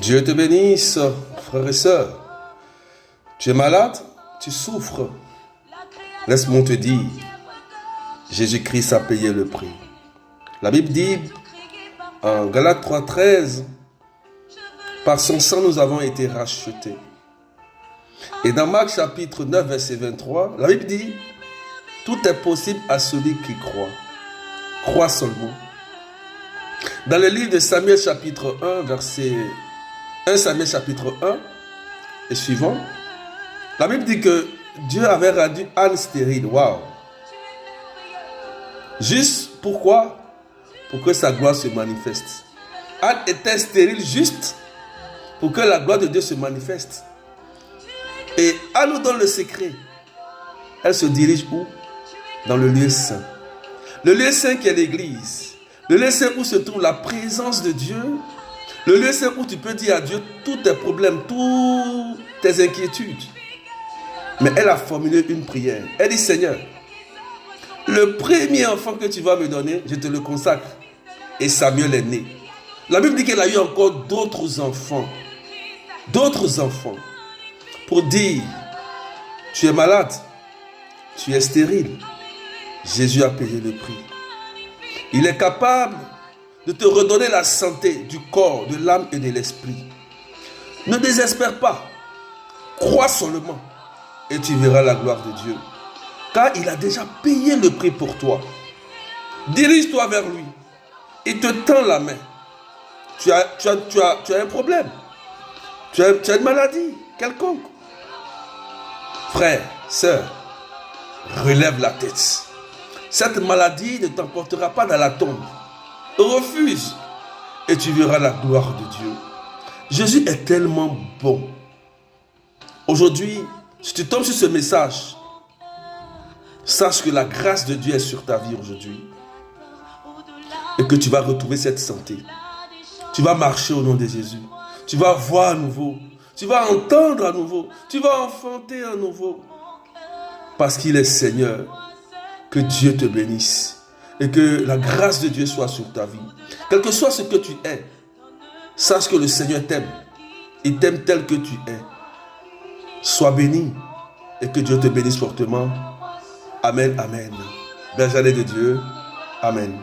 Dieu te bénisse, frères et sœurs. Tu es malade, tu souffres. Laisse-moi te dire, Jésus-Christ a payé le prix. La Bible dit en Galates 3,13, par son sang nous avons été rachetés. Et dans Marc chapitre 9, verset 23, la Bible dit, tout est possible à celui qui croit. Crois seulement. Dans le livre de Samuel chapitre 1, verset 1 Samuel chapitre 1 et suivant, la Bible dit que Dieu avait rendu Anne stérile. Waouh! Juste pourquoi? Pour que sa gloire se manifeste. Anne était stérile juste pour que la gloire de Dieu se manifeste. Et Anne nous donne le secret. Elle se dirige où? Dans le lieu saint. Le lieu saint qui est l'église. Le lieu saint où se trouve la présence de Dieu. Le lieu saint où tu peux dire à Dieu tous tes problèmes, toutes tes inquiétudes. Mais elle a formulé une prière. Elle dit, Seigneur, le premier enfant que tu vas me donner, je te le consacre. Et Samuel est né. La Bible dit qu'elle a eu encore d'autres enfants. D'autres enfants. Pour dire, tu es malade, tu es stérile. Jésus a payé le prix. Il est capable de te redonner la santé du corps, de l'âme et de l'esprit. Ne désespère pas. Crois seulement et tu verras la gloire de Dieu. Car il a déjà payé le prix pour toi. Dirige-toi vers lui. Il te tend la main. Tu as un problème. Tu as une maladie quelconque. Frère, sœur, relève la tête. Cette maladie ne t'emportera pas dans la tombe. Refuse et tu verras la gloire de Dieu. Jésus est tellement bon. Aujourd'hui, si tu tombes sur ce message, sache que la grâce de Dieu est sur ta vie aujourd'hui et que tu vas retrouver cette santé. Tu vas marcher au nom de Jésus. Tu vas voir à nouveau. Tu vas entendre à nouveau. Tu vas enfanter à nouveau. Parce qu'il est Seigneur. Que Dieu te bénisse. Et que la grâce de Dieu soit sur ta vie. Quel que soit ce que tu es, sache que le Seigneur t'aime. Il t'aime tel que tu es. Sois béni. Et que Dieu te bénisse fortement. Amen, amen. Belle journée de Dieu. Amen.